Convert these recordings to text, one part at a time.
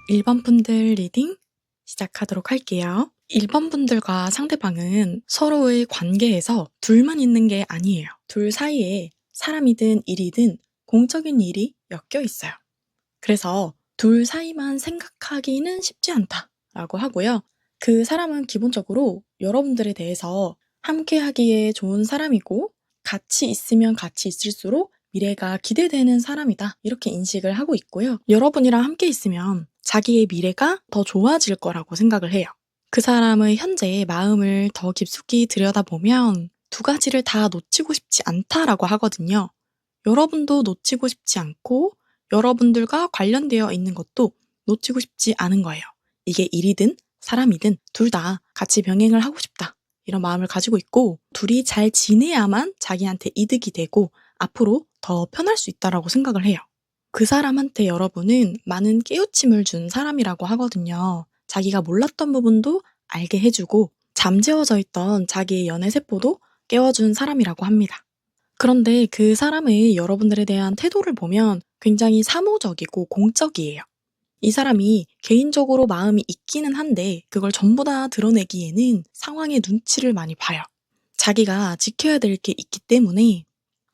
1번 분들 리딩 시작하도록 할게요. 1번 분들과 상대방은 서로의 관계에서 둘만 있는 게 아니에요. 둘 사이에 사람이든 일이든 공적인 일이 엮여 있어요. 그래서 둘 사이만 생각하기는 쉽지 않다라고 하고요. 그 사람은 기본적으로 여러분들에 대해서 함께 하기에 좋은 사람이고 같이 있으면 같이 있을수록 미래가 기대되는 사람이다. 이렇게 인식을 하고 있고요. 여러분이랑 함께 있으면 자기의 미래가 더 좋아질 거라고 생각을 해요. 그 사람의 현재의 마음을 더 깊숙이 들여다보면 두 가지를 다 놓치고 싶지 않다라고 하거든요. 여러분도 놓치고 싶지 않고 여러분들과 관련되어 있는 것도 놓치고 싶지 않은 거예요. 이게 일이든 사람이든 둘 다 같이 병행을 하고 싶다. 이런 마음을 가지고 있고 둘이 잘 지내야만 자기한테 이득이 되고 앞으로 더 편할 수 있다라고 생각을 해요. 그 사람한테 여러분은 많은 깨우침을 준 사람이라고 하거든요. 자기가 몰랐던 부분도 알게 해주고 잠재워져 있던 자기의 연애 세포도 깨워준 사람이라고 합니다. 그런데 그 사람의 여러분들에 대한 태도를 보면 굉장히 사무적이고 공적이에요. 이 사람이 개인적으로 마음이 있기는 한데 그걸 전부 다 드러내기에는 상황의 눈치를 많이 봐요. 자기가 지켜야 될 게 있기 때문에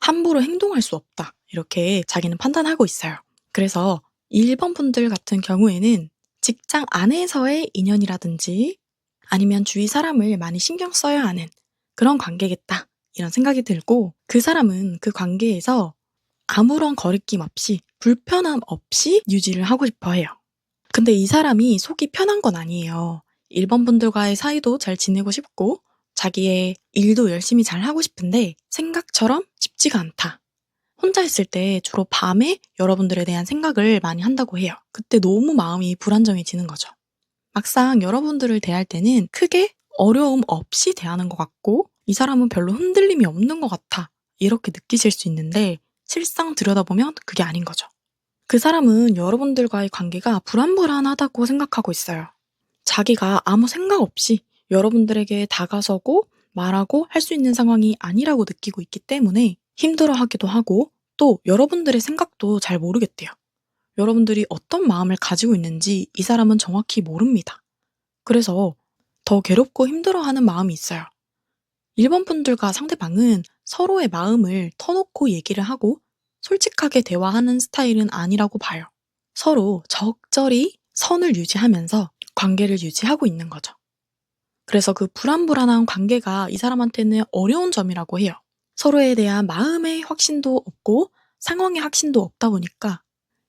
함부로 행동할 수 없다. 이렇게 자기는 판단하고 있어요. 그래서 1번 분들 같은 경우에는 직장 안에서의 인연이라든지 아니면 주위 사람을 많이 신경 써야 하는 그런 관계겠다. 이런 생각이 들고 그 사람은 그 관계에서 아무런 거리낌 없이 불편함 없이 유지를 하고 싶어 해요. 근데 이 사람이 속이 편한 건 아니에요. 1번 분들과의 사이도 잘 지내고 싶고 자기의 일도 열심히 잘 하고 싶은데 생각처럼 쉽지가 않다. 혼자 있을 때 주로 밤에 여러분들에 대한 생각을 많이 한다고 해요. 그때 너무 마음이 불안정해지는 거죠. 막상 여러분들을 대할 때는 크게 어려움 없이 대하는 것 같고 이 사람은 별로 흔들림이 없는 것 같아. 이렇게 느끼실 수 있는데 실상 들여다보면 그게 아닌 거죠. 그 사람은 여러분들과의 관계가 불안불안하다고 생각하고 있어요. 자기가 아무 생각 없이 여러분들에게 다가서고 말하고 할 수 있는 상황이 아니라고 느끼고 있기 때문에 힘들어하기도 하고 또 여러분들의 생각도 잘 모르겠대요. 여러분들이 어떤 마음을 가지고 있는지 이 사람은 정확히 모릅니다. 그래서 더 괴롭고 힘들어하는 마음이 있어요. 1번 분들과 상대방은 서로의 마음을 터놓고 얘기를 하고 솔직하게 대화하는 스타일은 아니라고 봐요. 서로 적절히 선을 유지하면서 관계를 유지하고 있는 거죠. 그래서 그 불안불안한 관계가 이 사람한테는 어려운 점이라고 해요. 서로에 대한 마음의 확신도 없고 상황의 확신도 없다 보니까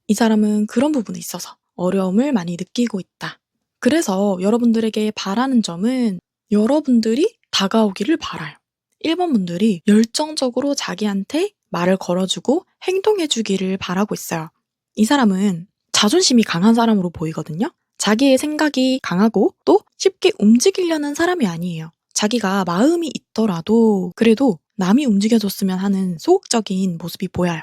이 사람은 그런 부분에 있어서 어려움을 많이 느끼고 있다. 그래서 여러분들에게 바라는 점은 여러분들이 다가오기를 바라요. 1번 분들이 열정적으로 자기한테 말을 걸어주고 행동해주기를 바라고 있어요. 이 사람은 자존심이 강한 사람으로 보이거든요. 자기의 생각이 강하고 또 쉽게 움직이려는 사람이 아니에요. 자기가 마음이 있더라도 그래도 남이 움직여줬으면 하는 소극적인 모습이 보여요.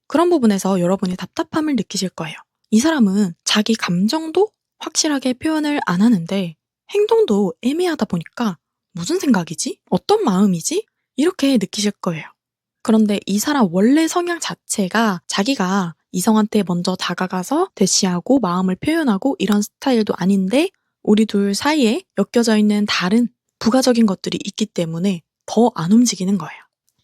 그런 부분에서 여러분이 답답함을 느끼실 거예요. 이 사람은 자기 감정도 확실하게 표현을 안 하는데 행동도 애매하다 보니까 무슨 생각이지? 어떤 마음이지? 이렇게 느끼실 거예요. 그런데 이 사람 원래 성향 자체가 자기가 이성한테 먼저 다가가서 대시하고 마음을 표현하고 이런 스타일도 아닌데 우리 둘 사이에 엮여져 있는 다른 부가적인 것들이 있기 때문에 더 안 움직이는 거예요.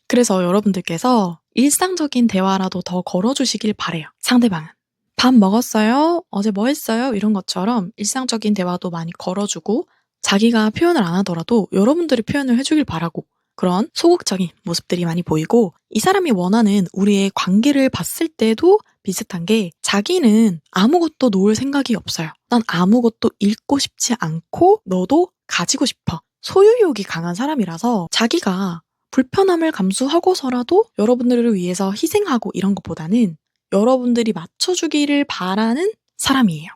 그래서 여러분들께서 일상적인 대화라도 더 걸어주시길 바래요. 상대방은. 밥 먹었어요? 어제 뭐 했어요? 이런 것처럼 일상적인 대화도 많이 걸어주고 자기가 표현을 안 하더라도 여러분들이 표현을 해주길 바라고 그런 소극적인 모습들이 많이 보이고 이 사람이 원하는 우리의 관계를 봤을 때도 비슷한 게 자기는 아무것도 놓을 생각이 없어요. 난 아무것도 잃고 싶지 않고 너도 가지고 싶어. 소유욕이 강한 사람이라서 자기가 불편함을 감수하고서라도 여러분들을 위해서 희생하고 이런 것보다는 여러분들이 맞춰주기를 바라는 사람이에요.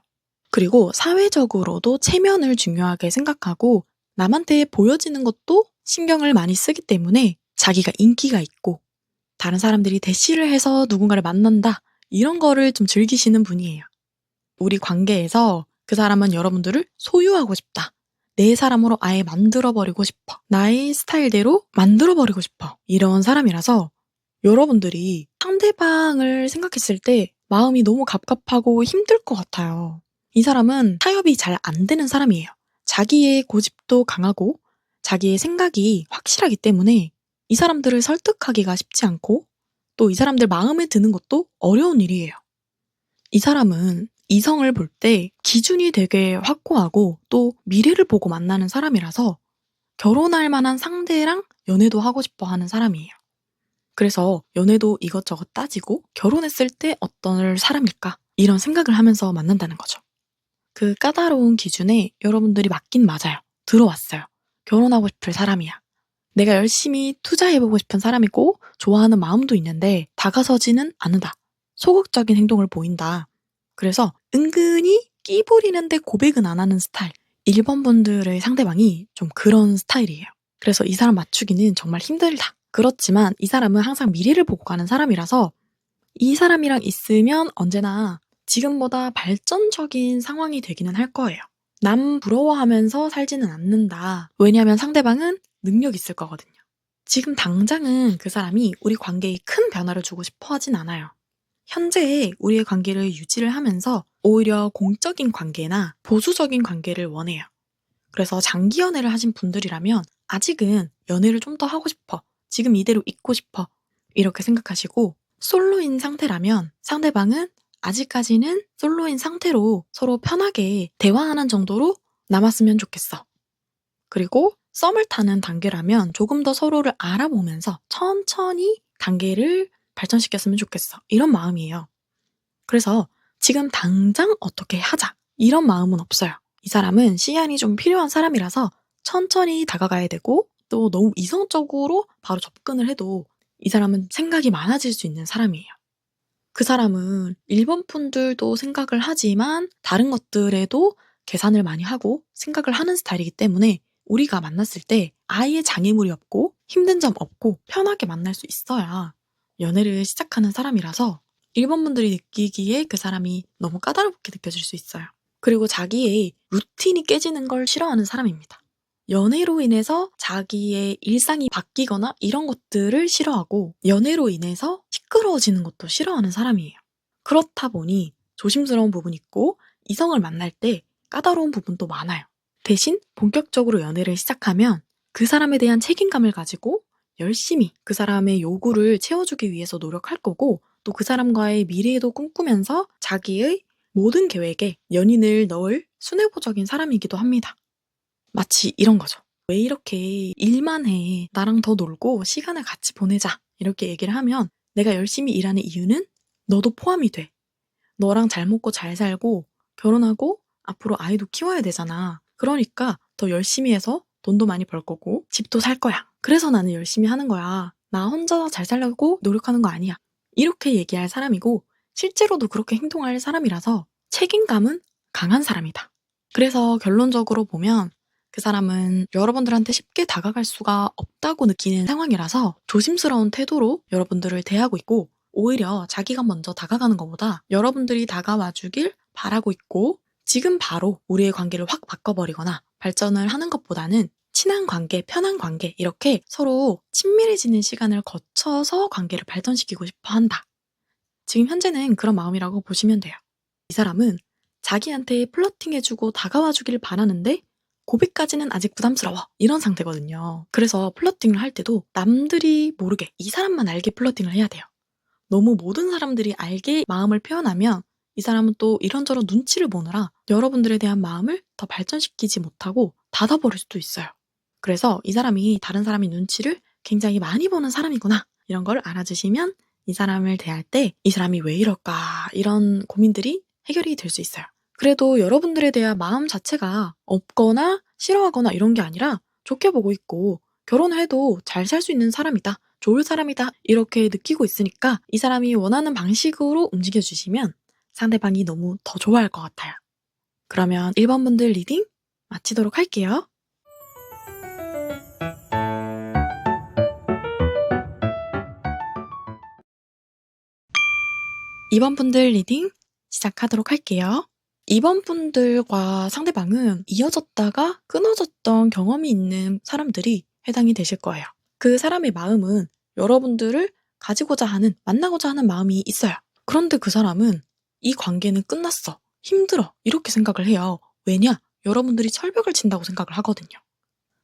그리고 사회적으로도 체면을 중요하게 생각하고 남한테 보여지는 것도 신경을 많이 쓰기 때문에 자기가 인기가 있고 다른 사람들이 대시를 해서 누군가를 만난다 이런 거를 좀 즐기시는 분이에요. 우리 관계에서 그 사람은 여러분들을 소유하고 싶다. 내 사람으로 아예 만들어버리고 싶어. 나의 스타일대로 만들어버리고 싶어. 이런 사람이라서 여러분들이 상대방을 생각했을 때 마음이 너무 갑갑하고 힘들 것 같아요. 이 사람은 타협이 잘 안 되는 사람이에요. 자기의 고집도 강하고 자기의 생각이 확실하기 때문에 이 사람들을 설득하기가 쉽지 않고 또 이 사람들 마음에 드는 것도 어려운 일이에요. 이 사람은 이성을 볼 때 기준이 되게 확고하고 또 미래를 보고 만나는 사람이라서 결혼할 만한 상대랑 연애도 하고 싶어 하는 사람이에요. 그래서 연애도 이것저것 따지고 결혼했을 때 어떤 사람일까? 이런 생각을 하면서 만난다는 거죠. 그 까다로운 기준에 여러분들이 맞긴 맞아요. 들어왔어요. 결혼하고 싶을 사람이야. 내가 열심히 투자해보고 싶은 사람이고 좋아하는 마음도 있는데 다가서지는 않는다. 소극적인 행동을 보인다. 그래서 은근히 끼 부리는데 고백은 안 하는 스타일. 1번 분들의 상대방이 좀 그런 스타일이에요. 그래서 이 사람 맞추기는 정말 힘들다. 그렇지만 이 사람은 항상 미래를 보고 가는 사람이라서 이 사람이랑 있으면 언제나 지금보다 발전적인 상황이 되기는 할 거예요. 남 부러워하면서 살지는 않는다. 왜냐하면 상대방은 능력 있을 거거든요. 지금 당장은 그 사람이 우리 관계에 큰 변화를 주고 싶어 하진 않아요. 현재 우리의 관계를 유지를 하면서 오히려 공적인 관계나 보수적인 관계를 원해요. 그래서 장기 연애를 하신 분들이라면 아직은 연애를 좀 더 하고 싶어. 지금 이대로 있고 싶어. 이렇게 생각하시고 솔로인 상태라면 상대방은 아직까지는 솔로인 상태로 서로 편하게 대화하는 정도로 남았으면 좋겠어. 그리고 썸을 타는 단계라면 조금 더 서로를 알아보면서 천천히 단계를 발전시켰으면 좋겠어. 이런 마음이에요. 그래서 지금 당장 어떻게 하자. 이런 마음은 없어요. 이 사람은 시간이 좀 필요한 사람이라서 천천히 다가가야 되고 또 너무 이성적으로 바로 접근을 해도 이 사람은 생각이 많아질 수 있는 사람이에요. 그 사람은 일본 분들도 생각을 하지만 다른 것들에도 계산을 많이 하고 생각을 하는 스타일이기 때문에 우리가 만났을 때 아예 장애물이 없고 힘든 점 없고 편하게 만날 수 있어야 연애를 시작하는 사람이라서 일본 분들이 느끼기에 그 사람이 너무 까다롭게 느껴질 수 있어요. 그리고 자기의 루틴이 깨지는 걸 싫어하는 사람입니다. 연애로 인해서 자기의 일상이 바뀌거나 이런 것들을 싫어하고 연애로 인해서 시끄러워지는 것도 싫어하는 사람이에요. 그렇다 보니 조심스러운 부분이 있고 이성을 만날 때 까다로운 부분도 많아요. 대신 본격적으로 연애를 시작하면 그 사람에 대한 책임감을 가지고 열심히 그 사람의 요구를 채워주기 위해서 노력할 거고 또 그 사람과의 미래도 꿈꾸면서 자기의 모든 계획에 연인을 넣을 순애보적인 사람이기도 합니다. 마치 이런 거죠. 왜 이렇게 일만 해? 나랑 더 놀고 시간을 같이 보내자. 이렇게 얘기를 하면 내가 열심히 일하는 이유는 너도 포함이 돼. 너랑 잘 먹고 잘 살고 결혼하고 앞으로 아이도 키워야 되잖아. 그러니까 더 열심히 해서 돈도 많이 벌 거고 집도 살 거야. 그래서 나는 열심히 하는 거야. 나 혼자 잘 살려고 노력하는 거 아니야. 이렇게 얘기할 사람이고 실제로도 그렇게 행동할 사람이라서 책임감은 강한 사람이다. 그래서 결론적으로 보면 그 사람은 여러분들한테 쉽게 다가갈 수가 없다고 느끼는 상황이라서 조심스러운 태도로 여러분들을 대하고 있고 오히려 자기가 먼저 다가가는 것보다 여러분들이 다가와 주길 바라고 있고 지금 바로 우리의 관계를 확 바꿔버리거나 발전을 하는 것보다는 친한 관계, 편한 관계 이렇게 서로 친밀해지는 시간을 거쳐서 관계를 발전시키고 싶어 한다. 지금 현재는 그런 마음이라고 보시면 돼요. 이 사람은 자기한테 플러팅해주고 다가와주길 바라는데 고백까지는 아직 부담스러워 이런 상태거든요. 그래서 플러팅을 할 때도 남들이 모르게 이 사람만 알게 플러팅을 해야 돼요. 너무 모든 사람들이 알게 마음을 표현하면 이 사람은 또 이런저런 눈치를 보느라 여러분들에 대한 마음을 더 발전시키지 못하고 닫아버릴 수도 있어요. 그래서 이 사람이 다른 사람의 눈치를 굉장히 많이 보는 사람이구나 이런 걸 알아주시면 이 사람을 대할 때 이 사람이 왜 이럴까 이런 고민들이 해결이 될 수 있어요. 그래도 여러분들에 대한 마음 자체가 없거나 싫어하거나 이런 게 아니라 좋게 보고 있고 결혼을 해도 잘 살 수 있는 사람이다. 좋을 사람이다. 이렇게 느끼고 있으니까 이 사람이 원하는 방식으로 움직여주시면 상대방이 너무 더 좋아할 것 같아요. 그러면 1번 분들 리딩 마치도록 할게요. 2번 분들 리딩 시작하도록 할게요. 2번 분들과 상대방은 이어졌다가 끊어졌던 경험이 있는 사람들이 해당이 되실 거예요. 그 사람의 마음은 여러분들을 가지고자 하는, 만나고자 하는 마음이 있어요. 그런데 그 사람은 이 관계는 끝났어. 힘들어 이렇게 생각을 해요. 왜냐? 여러분들이 철벽을 친다고 생각을 하거든요.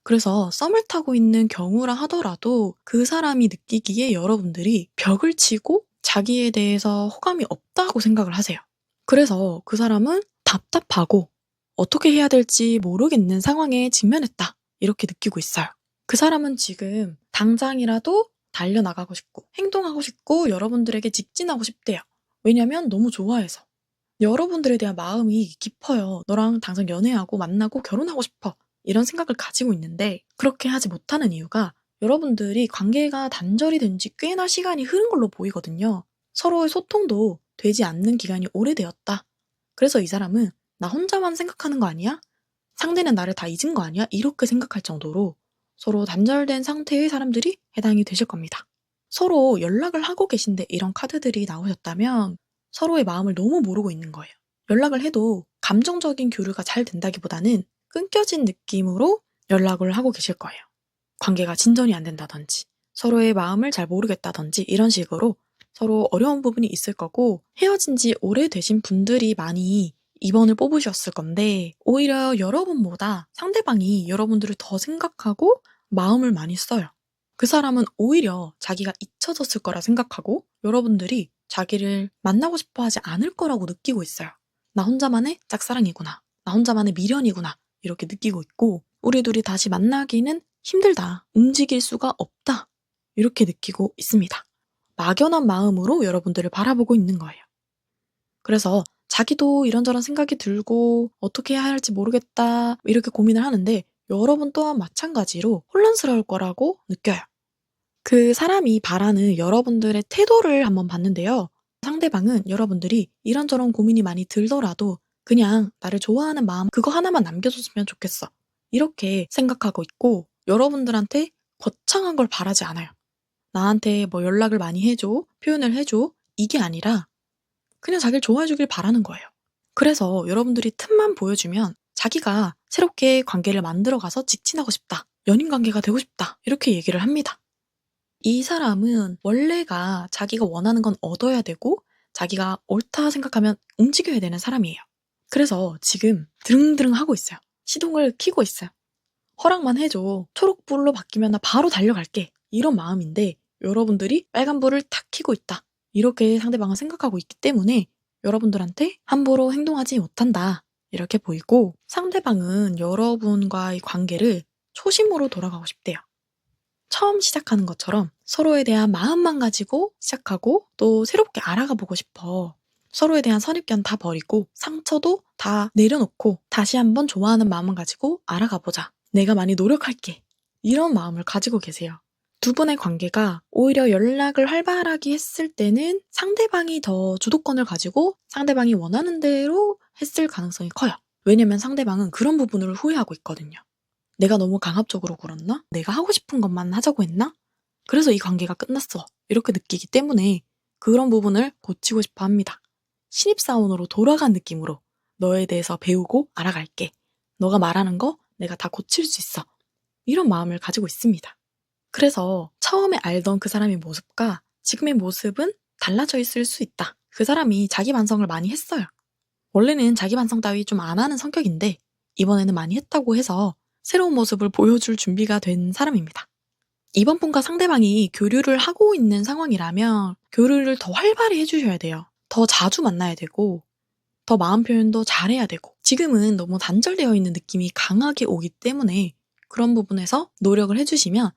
그래서 썸을 타고 있는 경우라 하더라도 그 사람이 느끼기에 여러분들이 벽을 치고 자기에 대해서 호감이 없다고 생각을 하세요. 그래서 그 사람은 답답하고 어떻게 해야 될지 모르겠는 상황에 직면했다. 이렇게 느끼고 있어요. 그 사람은 지금 당장이라도 달려나가고 싶고 행동하고 싶고 여러분들에게 직진하고 싶대요. 왜냐면 너무 좋아해서. 여러분들에 대한 마음이 깊어요. 너랑 당장 연애하고 만나고 결혼하고 싶어. 이런 생각을 가지고 있는데 그렇게 하지 못하는 이유가 여러분들이 관계가 단절이 된 지 꽤나 시간이 흐른 걸로 보이거든요. 서로의 소통도 되지 않는 기간이 오래되었다. 그래서 이 사람은 나 혼자만 생각하는 거 아니야? 상대는 나를 다 잊은 거 아니야? 이렇게 생각할 정도로 서로 단절된 상태의 사람들이 해당이 되실 겁니다. 서로 연락을 하고 계신데 이런 카드들이 나오셨다면 서로의 마음을 너무 모르고 있는 거예요. 연락을 해도 감정적인 교류가 잘 된다기보다는 끊겨진 느낌으로 연락을 하고 계실 거예요. 관계가 진전이 안 된다든지 서로의 마음을 잘 모르겠다든지 이런 식으로 서로 어려운 부분이 있을 거고 헤어진 지 오래되신 분들이 많이 2번을 뽑으셨을 건데 오히려 여러분보다 상대방이 여러분들을 더 생각하고 마음을 많이 써요. 그 사람은 오히려 자기가 잊혀졌을 거라 생각하고 여러분들이 자기를 만나고 싶어 하지 않을 거라고 느끼고 있어요. 나 혼자만의 짝사랑이구나. 나 혼자만의 미련이구나. 이렇게 느끼고 있고 우리 둘이 다시 만나기는 힘들다. 움직일 수가 없다. 이렇게 느끼고 있습니다. 막연한 마음으로 여러분들을 바라보고 있는 거예요. 그래서 자기도 이런저런 생각이 들고 어떻게 해야 할지 모르겠다 이렇게 고민을 하는데 여러분 또한 마찬가지로 혼란스러울 거라고 느껴요. 그 사람이 바라는 여러분들의 태도를 한번 봤는데요. 상대방은 여러분들이 이런저런 고민이 많이 들더라도 그냥 나를 좋아하는 마음 그거 하나만 남겨줬으면 좋겠어. 이렇게 생각하고 있고 여러분들한테 거창한 걸 바라지 않아요. 나한테 뭐 연락을 많이 해줘, 표현을 해줘 이게 아니라 그냥 자기를 좋아해주길 바라는 거예요. 그래서 여러분들이 틈만 보여주면 자기가 새롭게 관계를 만들어가서 직진하고 싶다. 연인 관계가 되고 싶다. 이렇게 얘기를 합니다. 이 사람은 원래가 자기가 원하는 건 얻어야 되고 자기가 옳다 생각하면 움직여야 되는 사람이에요. 그래서 지금 드릉드릉 하고 있어요. 시동을 켜고 있어요. 허락만 해줘. 초록불로 바뀌면 나 바로 달려갈게. 이런 마음인데 여러분들이 빨간불을 탁 켜고 있다. 이렇게 상대방은 생각하고 있기 때문에 여러분들한테 함부로 행동하지 못한다. 이렇게 보이고 상대방은 여러분과의 관계를 초심으로 돌아가고 싶대요. 처음 시작하는 것처럼 서로에 대한 마음만 가지고 시작하고 또 새롭게 알아가 보고 싶어. 서로에 대한 선입견 다 버리고 상처도 다 내려놓고 다시 한번 좋아하는 마음만 가지고 알아가 보자. 내가 많이 노력할게. 이런 마음을 가지고 계세요. 두 분의 관계가 오히려 연락을 활발하게 했을 때는 상대방이 더 주도권을 가지고 상대방이 원하는 대로 했을 가능성이 커요. 왜냐면 상대방은 그런 부분을 후회하고 있거든요. 내가 너무 강압적으로 굴었나? 내가 하고 싶은 것만 하자고 했나? 그래서 이 관계가 끝났어. 이렇게 느끼기 때문에 그런 부분을 고치고 싶어 합니다. 신입사원으로 돌아간 느낌으로 너에 대해서 배우고 알아갈게. 너가 말하는 거 내가 다 고칠 수 있어. 이런 마음을 가지고 있습니다. 그래서 처음에 알던 그 사람의 모습과 지금의 모습은 달라져 있을 수 있다. 그 사람이 자기 반성을 많이 했어요. 원래는 자기 반성 따위 좀 안 하는 성격인데 이번에는 많이 했다고 해서 새로운 모습을 보여줄 준비가 된 사람입니다. 이번 분과 상대방이 교류를 하고 있는 상황이라면 교류를 더 활발히 해주셔야 돼요. 더 자주 만나야 되고 더 마음 표현도 잘해야 되고 지금은 너무 단절되어 있는 느낌이 강하게 오기 때문에 그런 부분에서 노력을 해주시면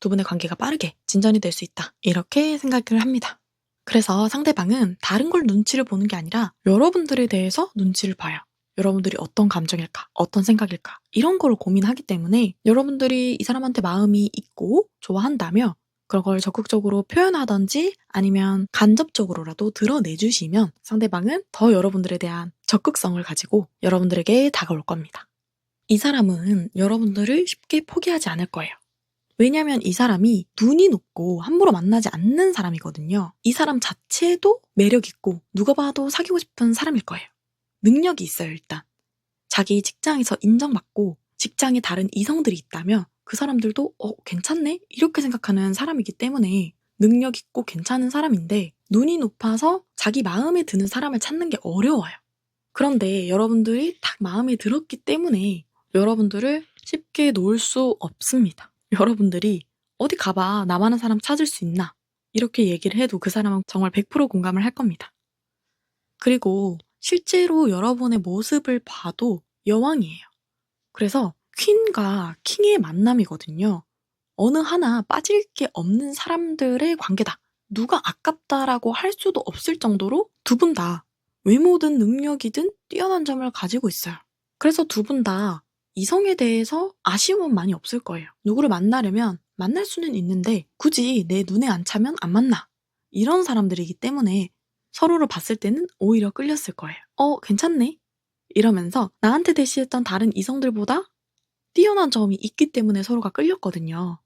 두 분의 관계가 빠르게 진전이 될 수 있다. 이렇게 생각을 합니다. 그래서 상대방은 다른 걸 눈치를 보는 게 아니라 여러분들에 대해서 눈치를 봐요. 여러분들이 어떤 감정일까? 어떤 생각일까? 이런 걸 고민하기 때문에 여러분들이 이 사람한테 마음이 있고 좋아한다며 그런 걸 적극적으로 표현하던지 아니면 간접적으로라도 드러내주시면 상대방은 더 여러분들에 대한 적극성을 가지고 여러분들에게 다가올 겁니다. 이 사람은 여러분들을 쉽게 포기하지 않을 거예요. 왜냐면 이 사람이 눈이 높고 함부로 만나지 않는 사람이거든요. 이 사람 자체도 매력있고 누가 봐도 사귀고 싶은 사람일 거예요. 능력이 있어요, 일단. 자기 직장에서 인정받고 직장에 다른 이성들이 있다면 그 사람들도 괜찮네? 이렇게 생각하는 사람이기 때문에 능력 있고 괜찮은 사람인데 눈이 높아서 자기 마음에 드는 사람을 찾는 게 어려워요. 그런데 여러분들이 딱 마음에 들었기 때문에 여러분들을 쉽게 놓을 수 없습니다. 여러분들이 어디 가봐 나만한 사람 찾을 수 있나 이렇게 얘기를 해도 그 사람은 정말 100% 공감을 할 겁니다. 그리고 실제로 여러분의 모습을 봐도 여왕이에요. 그래서 퀸과 킹의 만남이거든요. 어느 하나 빠질 게 없는 사람들의 관계다. 누가 아깝다라고 할 수도 없을 정도로 두 분 다 외모든 능력이든 뛰어난 점을 가지고 있어요. 그래서 두 분 다 이성에 대해서 아쉬움은 많이 없을 거예요. 누구를 만나려면 만날 수는 있는데 굳이 내 눈에 안 차면 안 만나. 이런 사람들이기 때문에 서로를 봤을 때는 오히려 끌렸을 거예요. 괜찮네. 이러면서 나한테 대시했던 다른 이성들보다 뛰어난 점이 있기 때문에 서로가 끌렸거든요.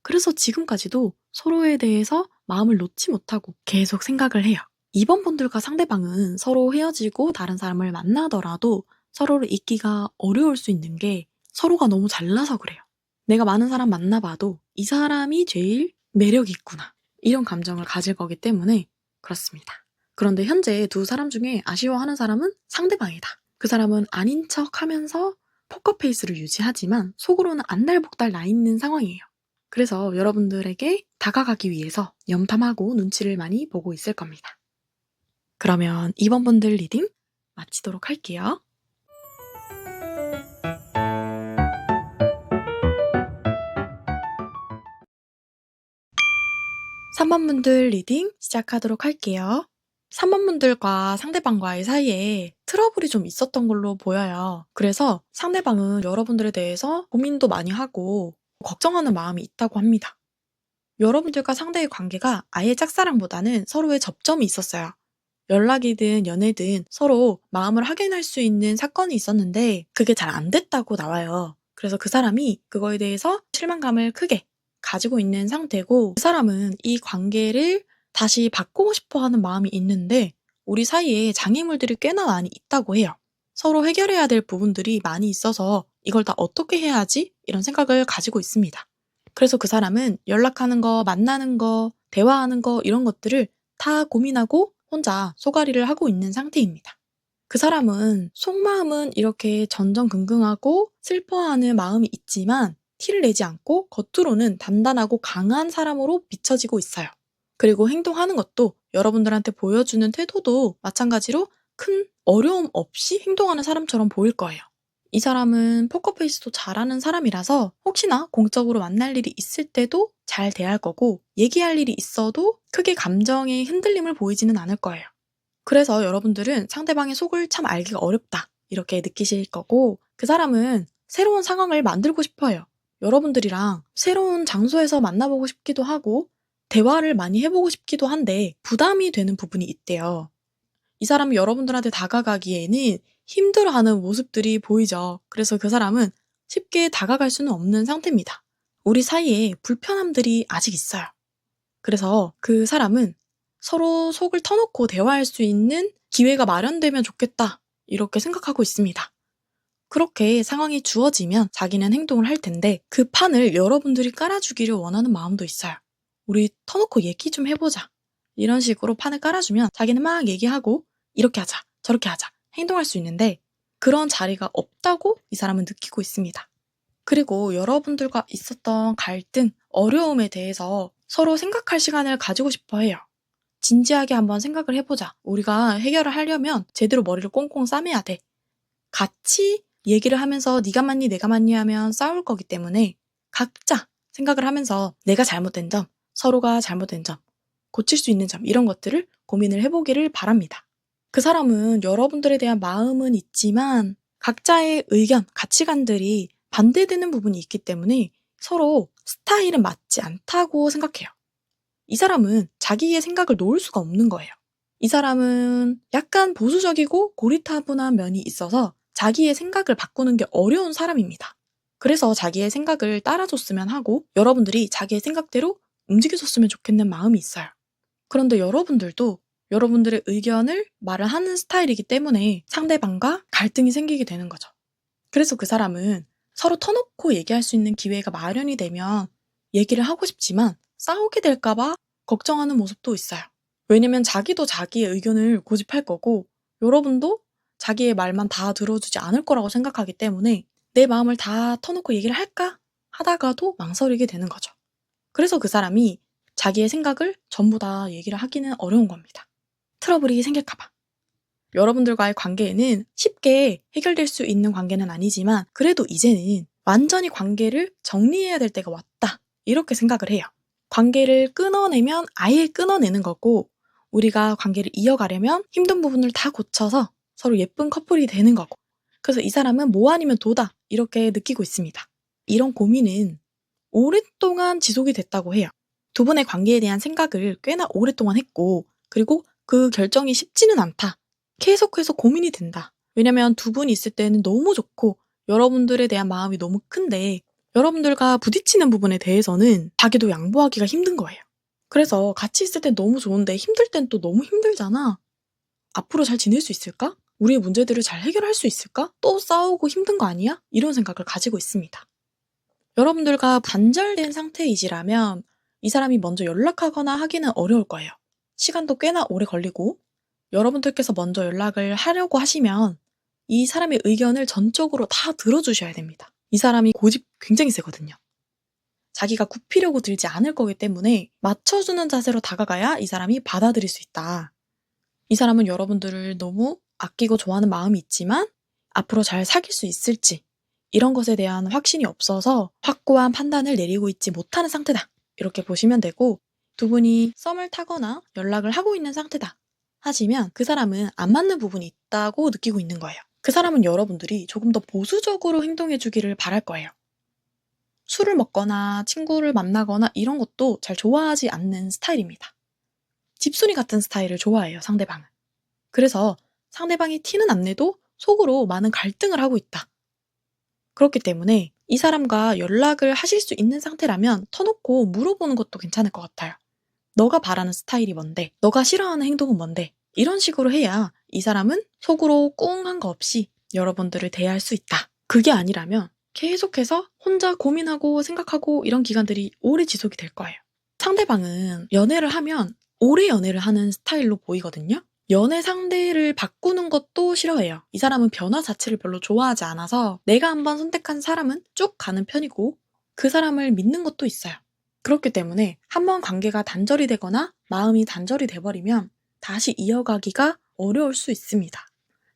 그래서 지금까지도 서로에 대해서 마음을 놓지 못하고 계속 생각을 해요. 이번 분들과 상대방은 서로 헤어지고 다른 사람을 만나더라도 서로를 잊기가 어려울 수 있는 게 서로가 너무 잘나서 그래요. 내가 많은 사람 만나봐도 이 사람이 제일 매력이 있구나. 이런 감정을 가질 거기 때문에 그렇습니다. 그런데 현재 두 사람 중에 아쉬워하는 사람은 상대방이다. 그 사람은 아닌 척 하면서 포커페이스를 유지하지만 속으로는 안달복달 나 있는 상황이에요. 그래서 여러분들에게 다가가기 위해서 염탐하고 눈치를 많이 보고 있을 겁니다. 그러면 이번 분들 리딩 마치도록 할게요. 3번 분들 리딩 시작하도록 할게요. 3번 분들과 상대방과의 사이에 트러블이 좀 있었던 걸로 보여요. 그래서 상대방은 여러분들에 대해서 고민도 많이 하고 걱정하는 마음이 있다고 합니다. 여러분들과 상대의 관계가 아예 짝사랑보다는 서로의 접점이 있었어요. 연락이든 연애든 서로 마음을 확인할 수 있는 사건이 있었는데 그게 잘 안 됐다고 나와요. 그래서 그 사람이 그거에 대해서 실망감을 크게 가지고 있는 상태고 그 사람은 이 관계를 다시 바꾸고 싶어 하는 마음이 있는데 우리 사이에 장애물들이 꽤나 많이 있다고 해요. 서로 해결해야 될 부분들이 많이 있어서 이걸 다 어떻게 해야 하지? 이런 생각을 가지고 있습니다. 그래서 그 사람은 연락하는 거, 만나는 거, 대화하는 거 이런 것들을 다 고민하고 혼자 소가리를 하고 있는 상태입니다. 그 사람은 속마음은 이렇게 전전긍긍하고 슬퍼하는 마음이 있지만 티를 내지 않고 겉으로는 단단하고 강한 사람으로 비춰지고 있어요. 그리고 행동하는 것도 여러분들한테 보여주는 태도도 마찬가지로 큰 어려움 없이 행동하는 사람처럼 보일 거예요. 이 사람은 포커페이스도 잘하는 사람이라서 혹시나 공적으로 만날 일이 있을 때도 잘 대할 거고 얘기할 일이 있어도 크게 감정의 흔들림을 보이지는 않을 거예요. 그래서 여러분들은 상대방의 속을 참 알기가 어렵다 이렇게 느끼실 거고 그 사람은 새로운 상황을 만들고 싶어요. 여러분들이랑 새로운 장소에서 만나보고 싶기도 하고 대화를 많이 해보고 싶기도 한데 부담이 되는 부분이 있대요. 이 사람이 여러분들한테 다가가기에는 힘들어하는 모습들이 보이죠. 그래서 그 사람은 쉽게 다가갈 수는 없는 상태입니다. 우리 사이에 불편함들이 아직 있어요. 그래서 그 사람은 서로 속을 터놓고 대화할 수 있는 기회가 마련되면 좋겠다. 이렇게 생각하고 있습니다. 그렇게 상황이 주어지면 자기는 행동을 할 텐데 그 판을 여러분들이 깔아주기를 원하는 마음도 있어요. 우리 터놓고 얘기 좀 해보자. 이런 식으로 판을 깔아주면 자기는 막 얘기하고 이렇게 하자, 저렇게 하자 행동할 수 있는데 그런 자리가 없다고 이 사람은 느끼고 있습니다. 그리고 여러분들과 있었던 갈등, 어려움에 대해서 서로 생각할 시간을 가지고 싶어 해요. 진지하게 한번 생각을 해보자. 우리가 해결을 하려면 제대로 머리를 꽁꽁 싸매야 돼. 같이 얘기를 하면서 네가 맞니 내가 맞니 하면 싸울 거기 때문에 각자 생각을 하면서 내가 잘못된 점, 서로가 잘못된 점, 고칠 수 있는 점 이런 것들을 고민을 해보기를 바랍니다. 그 사람은 여러분들에 대한 마음은 있지만 각자의 의견, 가치관들이 반대되는 부분이 있기 때문에 서로 스타일은 맞지 않다고 생각해요. 이 사람은 자기의 생각을 놓을 수가 없는 거예요. 이 사람은 약간 보수적이고 고리타분한 면이 있어서 자기의 생각을 바꾸는 게 어려운 사람입니다. 그래서 자기의 생각을 따라줬으면 하고 여러분들이 자기의 생각대로 움직여줬으면 좋겠는 마음이 있어요. 그런데 여러분들도 여러분들의 의견을 말을 하는 스타일이기 때문에 상대방과 갈등이 생기게 되는 거죠. 그래서 그 사람은 서로 터놓고 얘기할 수 있는 기회가 마련이 되면 얘기를 하고 싶지만 싸우게 될까봐 걱정하는 모습도 있어요. 왜냐면 자기도 자기의 의견을 고집할 거고 여러분도 자기의 말만 다 들어주지 않을 거라고 생각하기 때문에 내 마음을 다 터놓고 얘기를 할까 하다가도 망설이게 되는 거죠. 그래서 그 사람이 자기의 생각을 전부 다 얘기를 하기는 어려운 겁니다. 트러블이 생길까 봐. 여러분들과의 관계에는 쉽게 해결될 수 있는 관계는 아니지만 그래도 이제는 완전히 관계를 정리해야 될 때가 왔다. 이렇게 생각을 해요. 관계를 끊어내면 아예 끊어내는 거고 우리가 관계를 이어가려면 힘든 부분을 다 고쳐서 서로 예쁜 커플이 되는 거고 그래서 이 사람은 뭐 아니면 도다 이렇게 느끼고 있습니다. 이런 고민은 오랫동안 지속이 됐다고 해요. 두 분의 관계에 대한 생각을 꽤나 오랫동안 했고 그리고 그 결정이 쉽지는 않다. 계속해서 고민이 된다. 왜냐면 두 분이 있을 때는 너무 좋고 여러분들에 대한 마음이 너무 큰데 여러분들과 부딪히는 부분에 대해서는 자기도 양보하기가 힘든 거예요. 그래서 같이 있을 땐 너무 좋은데 힘들 땐 또 너무 힘들잖아. 앞으로 잘 지낼 수 있을까? 우리의 문제들을 잘 해결할 수 있을까? 또 싸우고 힘든 거 아니야? 이런 생각을 가지고 있습니다. 여러분들과 단절된 상태이시라면 이 사람이 먼저 연락하거나 하기는 어려울 거예요. 시간도 꽤나 오래 걸리고 여러분들께서 먼저 연락을 하려고 하시면 이 사람의 의견을 전적으로 다 들어주셔야 됩니다. 이 사람이 고집 굉장히 세거든요. 자기가 굽히려고 들지 않을 거기 때문에 맞춰주는 자세로 다가가야 이 사람이 받아들일 수 있다. 이 사람은 여러분들을 너무 아끼고 좋아하는 마음이 있지만 앞으로 잘 사귈 수 있을지 이런 것에 대한 확신이 없어서 확고한 판단을 내리고 있지 못하는 상태다. 이렇게 보시면 되고 두 분이 썸을 타거나 연락을 하고 있는 상태다. 하시면 그 사람은 안 맞는 부분이 있다고 느끼고 있는 거예요. 그 사람은 여러분들이 조금 더 보수적으로 행동해 주기를 바랄 거예요. 술을 먹거나 친구를 만나거나 이런 것도 잘 좋아하지 않는 스타일입니다. 집순이 같은 스타일을 좋아해요, 상대방은. 그래서 상대방이 티는 안 내도 속으로 많은 갈등을 하고 있다. 그렇기 때문에 이 사람과 연락을 하실 수 있는 상태라면 터놓고 물어보는 것도 괜찮을 것 같아요. 너가 바라는 스타일이 뭔데? 너가 싫어하는 행동은 뭔데? 이런 식으로 해야 이 사람은 속으로 꿍한 거 없이 여러분들을 대할 수 있다. 그게 아니라면 계속해서 혼자 고민하고 생각하고 이런 기간들이 오래 지속이 될 거예요. 상대방은 연애를 하면 오래 연애를 하는 스타일로 보이거든요. 연애 상대를 바꾸는 것도 싫어해요. 이 사람은 변화 자체를 별로 좋아하지 않아서 내가 한번 선택한 사람은 쭉 가는 편이고 그 사람을 믿는 것도 있어요. 그렇기 때문에 한번 관계가 단절이 되거나 마음이 단절이 돼버리면 다시 이어가기가 어려울 수 있습니다.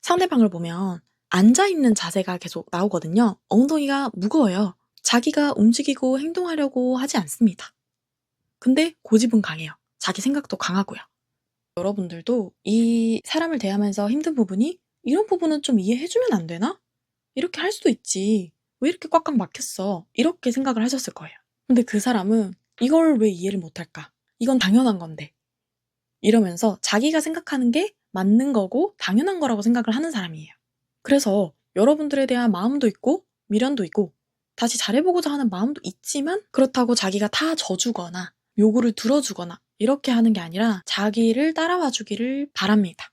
상대방을 보면 앉아있는 자세가 계속 나오거든요. 엉덩이가 무거워요. 자기가 움직이고 행동하려고 하지 않습니다. 근데 고집은 강해요. 자기 생각도 강하고요. 여러분들도 이 사람을 대하면서 힘든 부분이 이런 부분은 좀 이해해주면 안 되나? 이렇게 할 수도 있지. 왜 이렇게 꽉꽉 막혔어? 이렇게 생각을 하셨을 거예요. 근데 그 사람은 이걸 왜 이해를 못할까? 이건 당연한 건데. 이러면서 자기가 생각하는 게 맞는 거고 당연한 거라고 생각을 하는 사람이에요. 그래서 여러분들에 대한 마음도 있고 미련도 있고 다시 잘해보고자 하는 마음도 있지만 그렇다고 자기가 다 져주거나 요구를 들어주거나 이렇게 하는 게 아니라 자기를 따라와 주기를 바랍니다.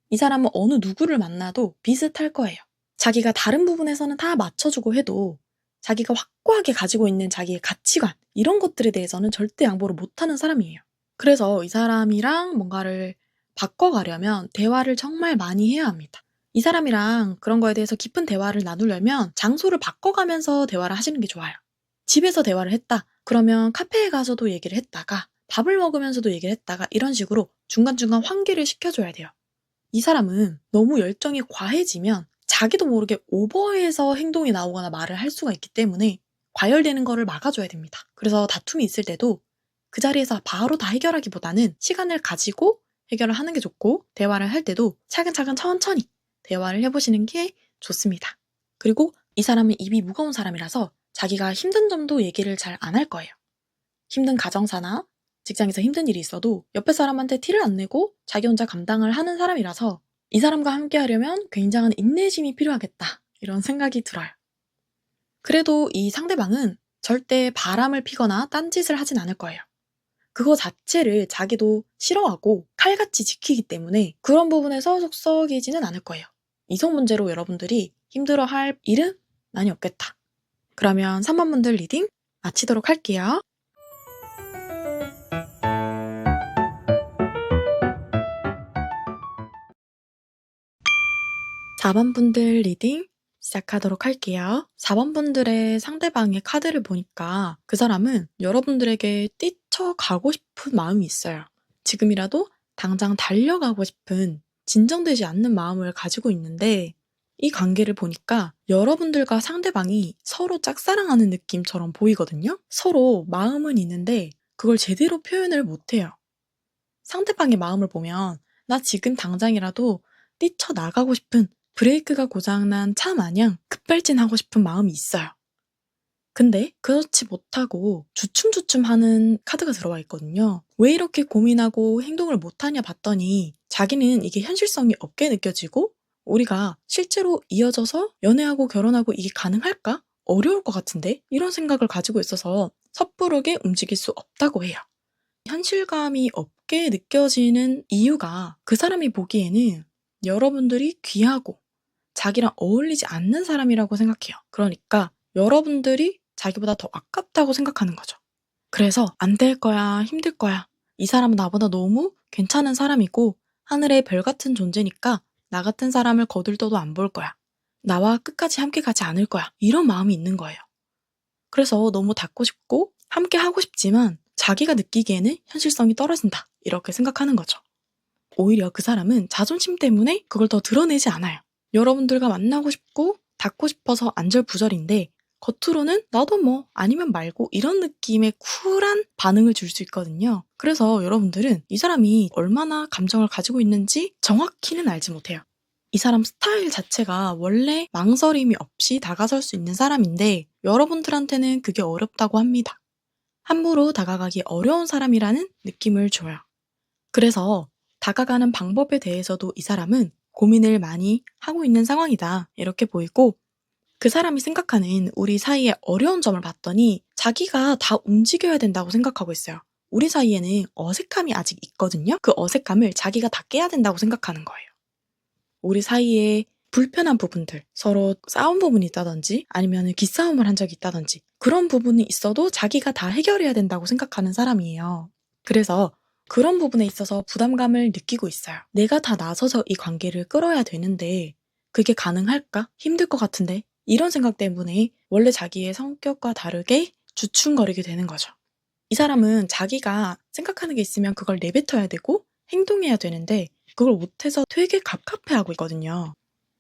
이 사람은 어느 누구를 만나도 비슷할 거예요. 자기가 다른 부분에서는 다 맞춰주고 해도 자기가 확고하게 가지고 있는 자기의 가치관 이런 것들에 대해서는 절대 양보를 못하는 사람이에요. 그래서 이 사람이랑 뭔가를 바꿔가려면 대화를 정말 많이 해야 합니다. 이 사람이랑 그런 거에 대해서 깊은 대화를 나누려면 장소를 바꿔가면서 대화를 하시는 게 좋아요. 집에서 대화를 했다. 그러면 카페에 가서도 얘기를 했다가 밥을 먹으면서도 얘기를 했다가 이런 식으로 중간중간 환기를 시켜줘야 돼요. 이 사람은 너무 열정이 과해지면 자기도 모르게 오버해서 행동이 나오거나 말을 할 수가 있기 때문에 과열되는 거를 막아줘야 됩니다. 그래서 다툼이 있을 때도 그 자리에서 바로 다 해결하기보다는 시간을 가지고 해결을 하는 게 좋고 대화를 할 때도 차근차근 천천히 대화를 해보시는 게 좋습니다. 그리고 이 사람은 입이 무거운 사람이라서 자기가 힘든 점도 얘기를 잘 안 할 거예요. 힘든 가정사나 직장에서 힘든 일이 있어도 옆에 사람한테 티를 안 내고 자기 혼자 감당을 하는 사람이라서 이 사람과 함께 하려면 굉장한 인내심이 필요하겠다 이런 생각이 들어요. 그래도 이 상대방은 절대 바람을 피거나 딴짓을 하진 않을 거예요. 그거 자체를 자기도 싫어하고 칼같이 지키기 때문에 그런 부분에서 속썩이지는 않을 거예요. 이성 문제로 여러분들이 힘들어할 일은 많이 없겠다. 그러면 3번 분들 리딩 마치도록 할게요. 4번 분들 리딩 시작하도록 할게요. 4번 분들의 상대방의 카드를 보니까 그 사람은 여러분들에게 뛰쳐가고 싶은 마음이 있어요. 지금이라도 당장 달려가고 싶은 진정되지 않는 마음을 가지고 있는데 이 관계를 보니까 여러분들과 상대방이 서로 짝사랑하는 느낌처럼 보이거든요. 서로 마음은 있는데 그걸 제대로 표현을 못해요. 상대방의 마음을 보면 나 지금 당장이라도 뛰쳐나가고 싶은 브레이크가 고장난 차 마냥 급발진하고 싶은 마음이 있어요. 근데 그렇지 못하고 주춤주춤하는 카드가 들어와 있거든요. 왜 이렇게 고민하고 행동을 못하냐 봤더니 자기는 이게 현실성이 없게 느껴지고 우리가 실제로 이어져서 연애하고 결혼하고 이게 가능할까? 어려울 것 같은데? 이런 생각을 가지고 있어서 섣부르게 움직일 수 없다고 해요. 현실감이 없게 느껴지는 이유가 그 사람이 보기에는 여러분들이 귀하고 자기랑 어울리지 않는 사람이라고 생각해요. 그러니까 여러분들이 자기보다 더 아깝다고 생각하는 거죠. 그래서 안 될 거야, 힘들 거야. 이 사람은 나보다 너무 괜찮은 사람이고 하늘의 별 같은 존재니까 나 같은 사람을 거들떠도 안 볼 거야. 나와 끝까지 함께 가지 않을 거야. 이런 마음이 있는 거예요. 그래서 너무 닿고 싶고 함께 하고 싶지만 자기가 느끼기에는 현실성이 떨어진다. 이렇게 생각하는 거죠. 오히려 그 사람은 자존심 때문에 그걸 더 드러내지 않아요. 여러분들과 만나고 싶고 닿고 싶어서 안절부절인데 겉으로는 나도 뭐 아니면 말고 이런 느낌의 쿨한 반응을 줄 수 있거든요. 그래서 여러분들은 이 사람이 얼마나 감정을 가지고 있는지 정확히는 알지 못해요. 이 사람 스타일 자체가 원래 망설임이 없이 다가설 수 있는 사람인데 여러분들한테는 그게 어렵다고 합니다. 함부로 다가가기 어려운 사람이라는 느낌을 줘요. 그래서 다가가는 방법에 대해서도 이 사람은 고민을 많이 하고 있는 상황이다. 이렇게 보이고 그 사람이 생각하는 우리 사이의 어려운 점을 봤더니 자기가 다 움직여야 된다고 생각하고 있어요. 우리 사이에는 어색함이 아직 있거든요. 그 어색함을 자기가 다 깨야 된다고 생각하는 거예요. 우리 사이에 불편한 부분들, 서로 싸운 부분이 있다든지 아니면 기싸움을 한 적이 있다든지 그런 부분이 있어도 자기가 다 해결해야 된다고 생각하는 사람이에요. 그래서 그런 부분에 있어서 부담감을 느끼고 있어요. 내가 다 나서서 이 관계를 끌어야 되는데 그게 가능할까? 힘들 것 같은데? 이런 생각 때문에 원래 자기의 성격과 다르게 주춤거리게 되는 거죠. 이 사람은 자기가 생각하는 게 있으면 그걸 내뱉어야 되고 행동해야 되는데 그걸 못해서 되게 갑갑해하고 있거든요.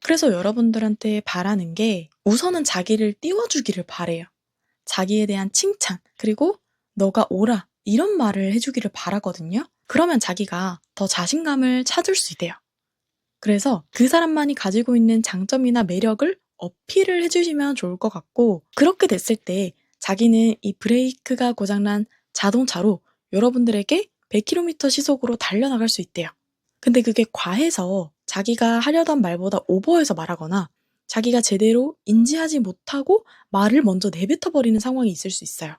그래서 여러분들한테 바라는 게 우선은 자기를 띄워주기를 바래요. 자기에 대한 칭찬, 그리고 너가 오라 이런 말을 해주기를 바라거든요. 그러면 자기가 더 자신감을 찾을 수 있대요. 그래서 그 사람만이 가지고 있는 장점이나 매력을 어필을 해주시면 좋을 것 같고 그렇게 됐을 때 자기는 이 브레이크가 고장난 자동차로 여러분들에게 100km 시속으로 달려나갈 수 있대요. 근데 그게 과해서 자기가 하려던 말보다 오버해서 말하거나 자기가 제대로 인지하지 못하고 말을 먼저 내뱉어버리는 상황이 있을 수 있어요.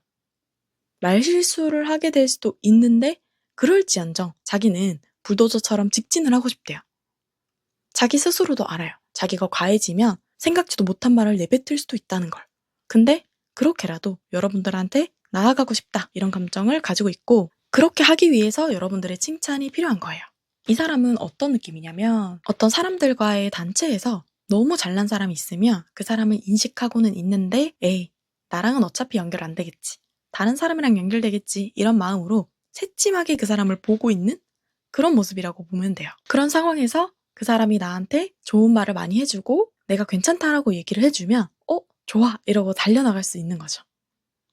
말실수를 하게 될 수도 있는데 그럴지언정 자기는 불도저처럼 직진을 하고 싶대요. 자기 스스로도 알아요. 자기가 과해지면 생각지도 못한 말을 내뱉을 수도 있다는 걸. 근데 그렇게라도 여러분들한테 나아가고 싶다 이런 감정을 가지고 있고 그렇게 하기 위해서 여러분들의 칭찬이 필요한 거예요. 이 사람은 어떤 느낌이냐면 어떤 사람들과의 단체에서 너무 잘난 사람이 있으면 그 사람을 인식하고는 있는데 에이 나랑은 어차피 연결 안 되겠지. 다른 사람이랑 연결되겠지 이런 마음으로 새침하게 그 사람을 보고 있는 그런 모습이라고 보면 돼요. 그런 상황에서 그 사람이 나한테 좋은 말을 많이 해주고 내가 괜찮다라고 얘기를 해주면 좋아 이러고 달려나갈 수 있는 거죠.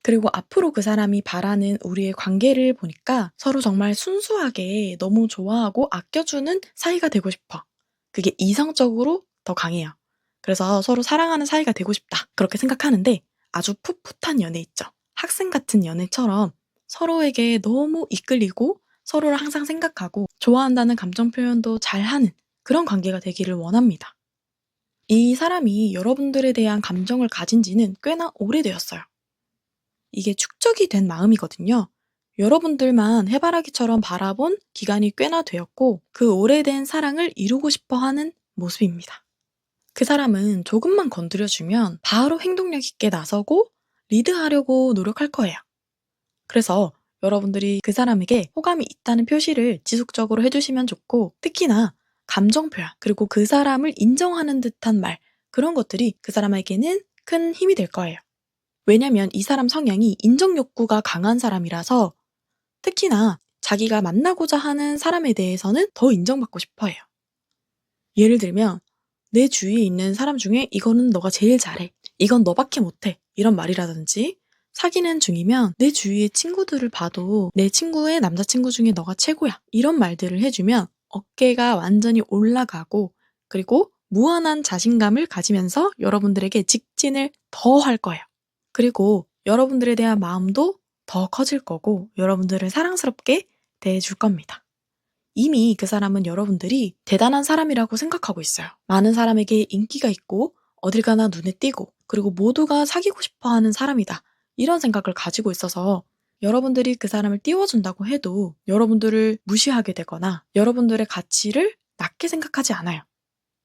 그리고 앞으로 그 사람이 바라는 우리의 관계를 보니까 서로 정말 순수하게 너무 좋아하고 아껴주는 사이가 되고 싶어. 그게 이성적으로 더 강해요. 그래서 서로 사랑하는 사이가 되고 싶다. 그렇게 생각하는데 아주 풋풋한 연애 있죠. 학생 같은 연애처럼 서로에게 너무 이끌리고 서로를 항상 생각하고 좋아한다는 감정 표현도 잘하는 그런 관계가 되기를 원합니다. 이 사람이 여러분들에 대한 감정을 가진 지는 꽤나 오래되었어요. 이게 축적이 된 마음이거든요. 여러분들만 해바라기처럼 바라본 기간이 꽤나 되었고 그 오래된 사랑을 이루고 싶어 하는 모습입니다. 그 사람은 조금만 건드려주면 바로 행동력 있게 나서고 리드하려고 노력할 거예요. 그래서 여러분들이 그 사람에게 호감이 있다는 표시를 지속적으로 해주시면 좋고 특히나 감정 표현, 그리고 그 사람을 인정하는 듯한 말, 그런 것들이 그 사람에게는 큰 힘이 될 거예요. 왜냐면 이 사람 성향이 인정 욕구가 강한 사람이라서 특히나 자기가 만나고자 하는 사람에 대해서는 더 인정받고 싶어 해요. 예를 들면 내 주위에 있는 사람 중에 이거는 너가 제일 잘해, 이건 너밖에 못해, 이런 말이라든지, 사귀는 중이면 내 주위의 친구들을 봐도 내 친구의 남자친구 중에 너가 최고야, 이런 말들을 해주면 어깨가 완전히 올라가고 그리고 무한한 자신감을 가지면서 여러분들에게 직진을 더 할 거예요. 그리고 여러분들에 대한 마음도 더 커질 거고 여러분들을 사랑스럽게 대해줄 겁니다. 이미 그 사람은 여러분들이 대단한 사람이라고 생각하고 있어요. 많은 사람에게 인기가 있고 어딜 가나 눈에 띄고 그리고 모두가 사귀고 싶어하는 사람이다, 이런 생각을 가지고 있어서 여러분들이 그 사람을 띄워준다고 해도 여러분들을 무시하게 되거나 여러분들의 가치를 낮게 생각하지 않아요.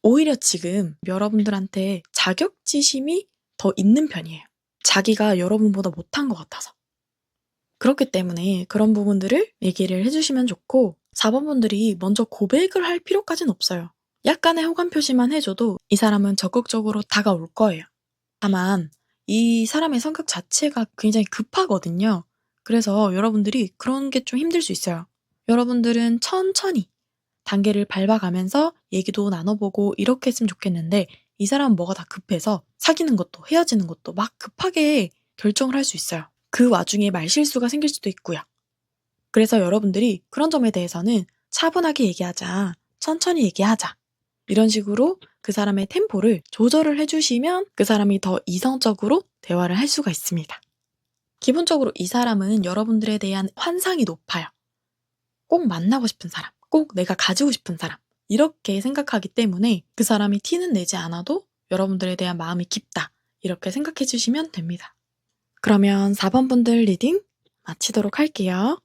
오히려 지금 여러분들한테 자격지심이 더 있는 편이에요. 자기가 여러분보다 못한 것 같아서. 그렇기 때문에 그런 부분들을 얘기를 해주시면 좋고, 4번 분들이 먼저 고백을 할 필요까지는 없어요. 약간의 호감 표시만 해줘도 이 사람은 적극적으로 다가올 거예요. 다만 이 사람의 성격 자체가 굉장히 급하거든요. 그래서 여러분들이 그런 게 좀 힘들 수 있어요. 여러분들은 천천히 단계를 밟아가면서 얘기도 나눠보고 이렇게 했으면 좋겠는데 이 사람은 뭐가 다 급해서 사귀는 것도 헤어지는 것도 막 급하게 결정을 할 수 있어요. 그 와중에 말실수가 생길 수도 있고요. 그래서 여러분들이 그런 점에 대해서는 차분하게 얘기하자, 천천히 얘기하자, 이런 식으로 그 사람의 템포를 조절을 해주시면 그 사람이 더 이성적으로 대화를 할 수가 있습니다. 기본적으로 이 사람은 여러분들에 대한 환상이 높아요. 꼭 만나고 싶은 사람, 꼭 내가 가지고 싶은 사람, 이렇게 생각하기 때문에 그 사람이 티는 내지 않아도 여러분들에 대한 마음이 깊다, 이렇게 생각해 주시면 됩니다. 그러면 4번 분들 리딩 마치도록 할게요.